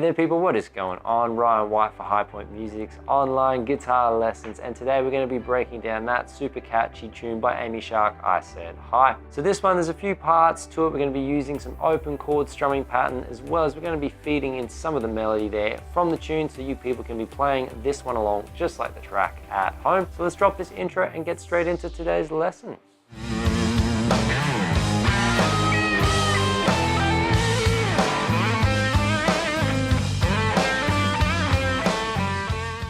there people, what is going on? Ryan White for High Point Music's online guitar lessons, and today we're going to be breaking down that super catchy tune by Amy Shark, I Said Hi. So this one, there's a few parts to it. We're going to be using some open chord strumming pattern, as well as we're going to be feeding in some of the melody there from the tune, so you people can be playing this one along just like the track at home. So let's drop this intro and get straight into today's lesson.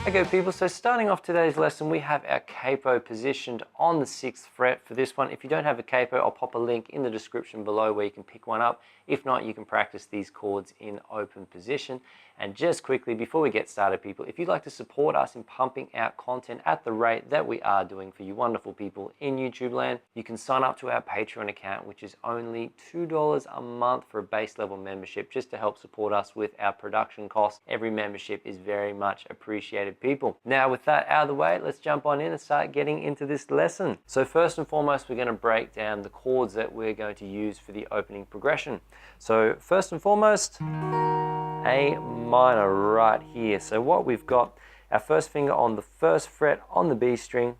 Okay people, so starting off today's lesson, we have our capo positioned on the 6th fret for this one. If you don't have a capo, I'll pop a link in the description below where you can pick one up. If not, you can practice these chords in open position. And just quickly, before we get started people, if you'd like to support us in pumping out content at the rate that we are doing for you wonderful people in YouTube land, you can sign up to our Patreon account, which is only $2 a month for a base level membership, just to help support us with our production costs. Every membership is very much appreciated people. Now with that out of the way, let's jump on in and start getting into this lesson. So first and foremost, we're going to break down the chords that we're going to use for the opening progression. So first and foremost, A minor right here. So what we've got, our first finger on the 1st fret on the B string,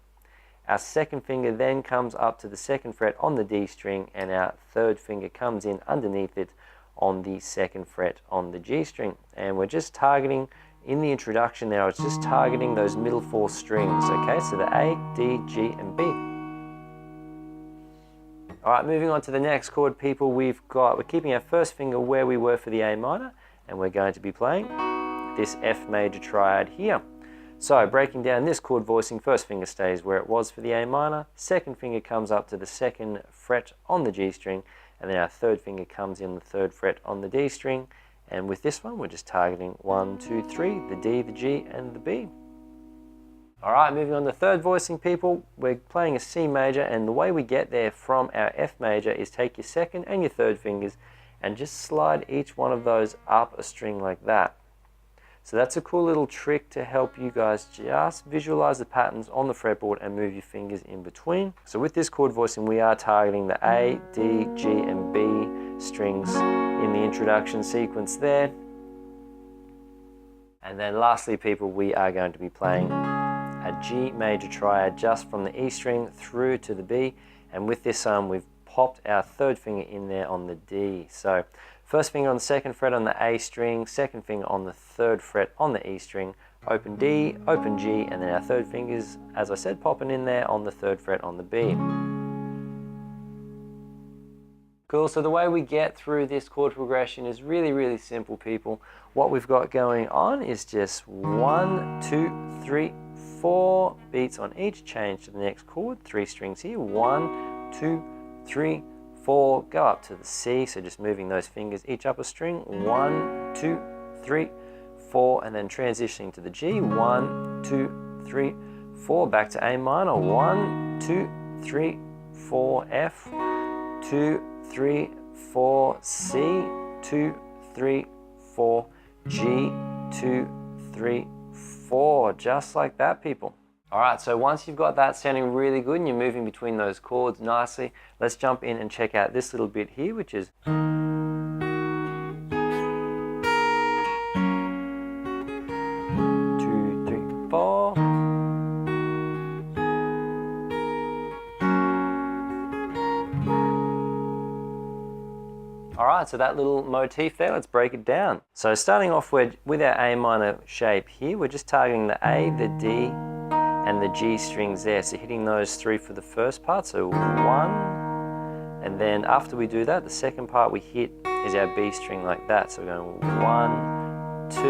our 2nd finger then comes up to the 2nd fret on the D string, and our 3rd finger comes in underneath it on the 2nd fret on the G string. And we're just targeting, in the introduction there, I was just targeting those middle 4 strings, okay? So the A, D, G, and B. Alright, moving on to the next chord people, we're keeping our 1st finger where we were for the A minor, and we're going to be playing this F major triad here. So breaking down this chord voicing, 1st finger stays where it was for the A minor, 2nd finger comes up to the 2nd fret on the G string, and then our 3rd finger comes in the 3rd fret on the D string. And with this one, we're just targeting 1, 2, 3, the D, the G, and the B. Alright, moving on to 3rd voicing people, we're playing a C major, and the way we get there from our F major is take your 2nd and your 3rd fingers and just slide each one of those up a string like that. So that's a cool little trick to help you guys just visualize the patterns on the fretboard and move your fingers in between. So with this chord voicing, we are targeting the A, D, G, and B strings in the introduction sequence there. And then lastly people, we are going to be playing a G major triad just from the E string through to the B, and with this we've popped our 3rd finger in there on the D. So 1st finger on the 2nd fret on the A string, 2nd finger on the 3rd fret on the E string, open D, open G, and then our 3rd fingers, as I said, popping in there on the 3rd fret on the B. Cool, so the way we get through this chord progression is really simple people. What we've got going on is just 1, 2, 3, 4 beats on each, change to the next chord, 3 strings here, 1, 2, 3, 4, go up to the C, so just moving those fingers each up a string, 1, 2, 3, 4, and then transitioning to the G, 1, 2, 3, 4, back to A minor, 1, 2, 3, 4, F, 2, 3, 4, C, 2, 3, 4, G, 2, 3, 4, just like that people. Alright, so once you've got that sounding really good and you're moving between those chords nicely, let's jump in and check out this little bit here, which is 2, 3, 4. Alright, so that little motif there, let's break it down. So starting off with our A minor shape here, we're just targeting the A, the D, and the G strings there, so hitting those 3 for the first part, so 1, and then after we do that, the second part we hit is our B string like that, so we're going 1, 2,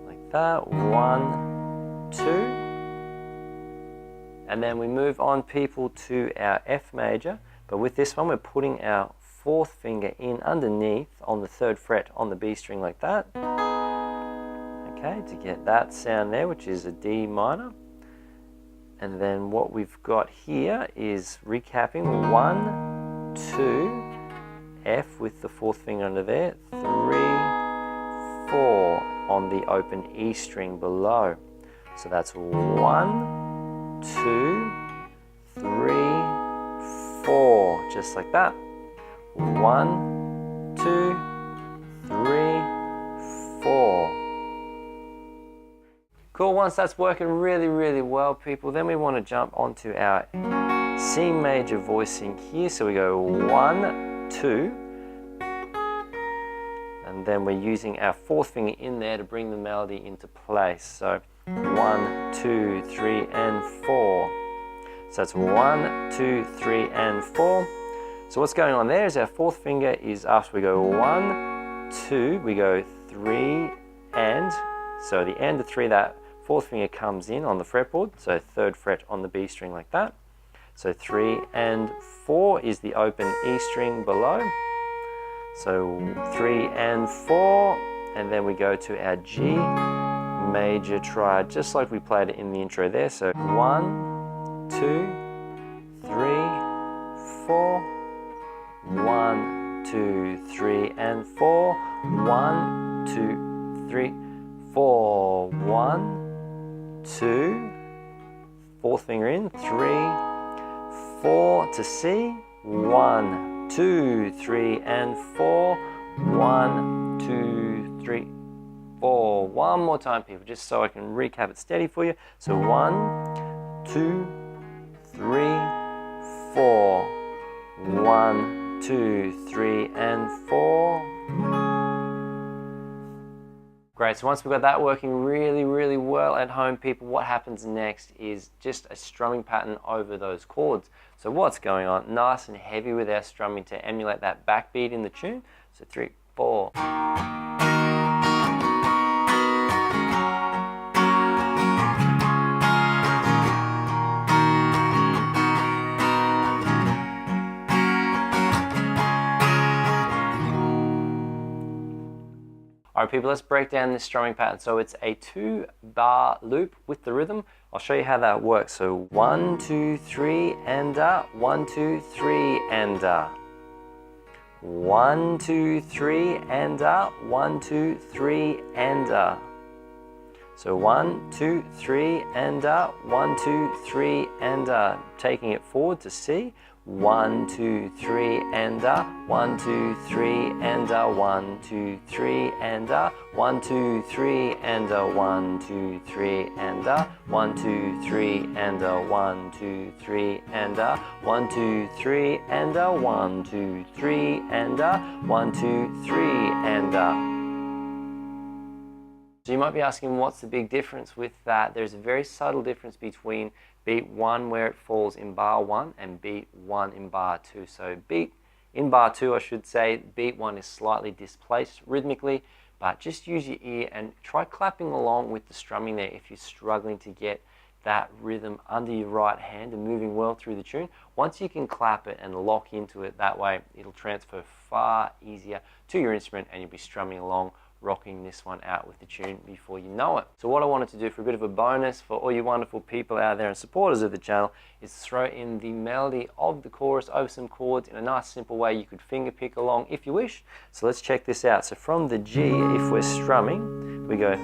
like that, 1, 2, and then we move on people to our F major, but with this one we're putting our 4th finger in underneath on the 3rd fret on the B string like that. Okay, to get that sound there, which is a D minor. And then what we've got here is recapping 1, 2, F with the 4th finger under there, 3, 4 on the open E string below. So that's 1, 2, 3, 4, just like that. 1, 2, 3, Cool, once that's working really, really well, people, then we want to jump onto our C major voicing here. So we go 1, 2, and then we're using our fourth finger in there to bring the melody into place. So 1, 2, 3, and 4. So that's 1, 2, 3, and 4. So what's going on there is our fourth finger is after we go 1, 2, we go 3, and. So the end of 3, that fourth finger comes in on the fretboard, so 3rd fret on the B string like that. So 3 and 4 is the open E string below. So 3 and 4, and then we go to our G major triad, just like we played it in the intro there. So 1, 2, 3, 4, 1, 2, 3, and 4, 1, 2, 3, 4, 1, 2, fourth finger in, 3, 4 to C, 1, 2, 3, and 4, 1, 2, 3, 4. One more time, people, just so I can recap it steady for you. So 1, 2, 3, 4, 1, 2, 3, and 4. Great, so once we've got that working really, really well at home, people, what happens next is just a strumming pattern over those chords. So what's going on? Nice and heavy with our strumming to emulate that backbeat in the tune. So 3, 4. Alright, people, let's break down this strumming pattern. So it's a 2-bar loop with the rhythm. I'll show you how that works. So 1, 2, 3, and 1, 2, 3, and 1, 2, 3, and 1, 2, 3, and So 1, 2, 3, and 1, 2, 3, and taking it forward to C. 1, 2, 3, and 1, 2, 3, and 1, 2, 3, and 1, 2, 3, and 1, 2, 3, and 1, 2, 3, and 1, 2, 3, and 1, 2, 3, and 1, 2, 3, and 1, 2, 3, and So you might be asking, what's the big difference with that? There's a very subtle difference between beat 1 where it falls in bar 1 and beat 1 in bar 2. So beat in bar 2, I should say, beat 1 is slightly displaced rhythmically, but just use your ear and try clapping along with the strumming there if you're struggling to get that rhythm under your right hand and moving well through the tune. Once you can clap it and lock into it that way, it'll transfer far easier to your instrument and you'll be strumming along, rocking this one out with the tune before you know it. So what I wanted to do for a bit of a bonus for all you wonderful people out there and supporters of the channel is throw in the melody of the chorus over some chords in a nice simple way you could finger pick along if you wish. So let's check this out. So from the G, if we're strumming, we go.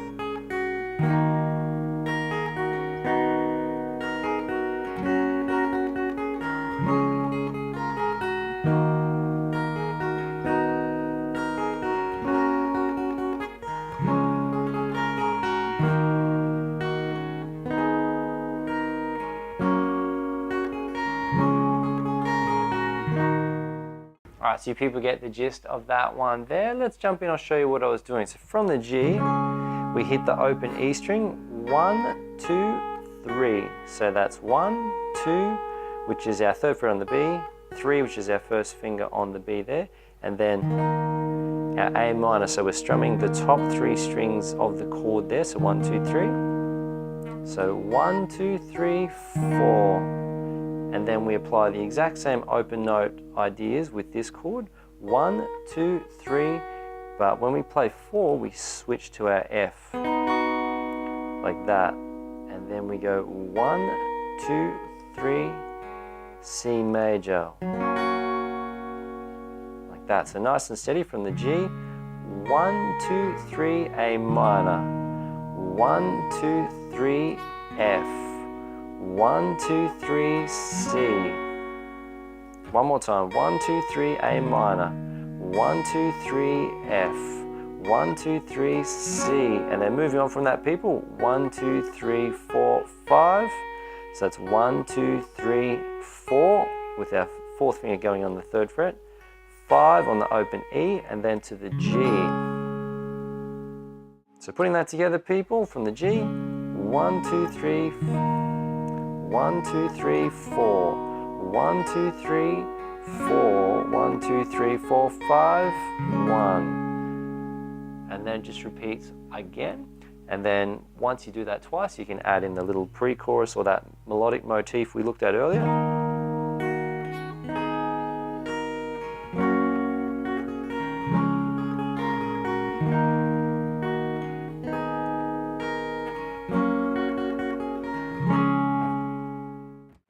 Alright, so you people get the gist of that one there. Let's jump in, I'll show you what I was doing. So from the G, we hit the open E string, 1, 2, 3. So that's 1, 2, which is our 3rd fret on the B, 3, which is our 1st finger on the B there, and then our A minor. So we're strumming the top 3 strings of the chord there, so 1, 2, 3. So 1, 2, 3, 4. And then we apply the exact same open note ideas with this chord, 1, 2, 3, but when we play 4, we switch to our F, like that. And then we go 1, 2, 3, C major, like that. So nice and steady from the G, 1, 2, 3, A minor, 1, 2, 3, F, 1, 2, 3, C. One more time. 1, 2, 3, A minor. 1, 2, 3, F. 1, 2, 3, C. And then moving on from that, people, 1, 2, 3, 4, 5. So that's 1, 2, 3, 4 with our fourth finger going on the 3rd fret, 5 on the open E, and then to the G. So putting that together, people, from the G, 1, 2, 3, 1, 2, 3, 4, 1, 2, 3, 4, 1, 2, 3, 4, 5, 1. And then just repeats again. And then once you do that twice, you can add in the little pre-chorus or that melodic motif we looked at earlier.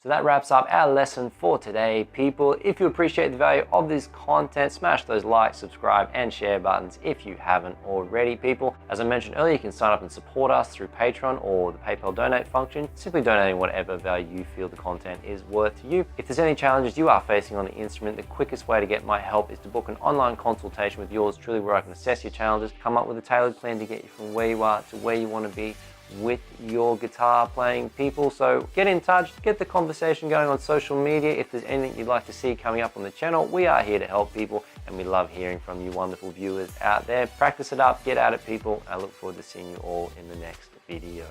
So that wraps up our lesson for today, people. If you appreciate the value of this content, smash those like, subscribe, and share buttons if you haven't already, people. As I mentioned earlier, you can sign up and support us through Patreon or the PayPal donate function, simply donating whatever value you feel the content is worth to you. If there's any challenges you are facing on the instrument, the quickest way to get my help is to book an online consultation with yours truly, where I can assess your challenges, come up with a tailored plan to get you from where you are to where you want to be with your guitar playing, people. So get in touch, get the conversation going on social media. If there's anything you'd like to see coming up on the channel, we are here to help, people, and we love hearing from you wonderful viewers out there. Practice it up, get at it, people. I look forward to seeing you all in the next video.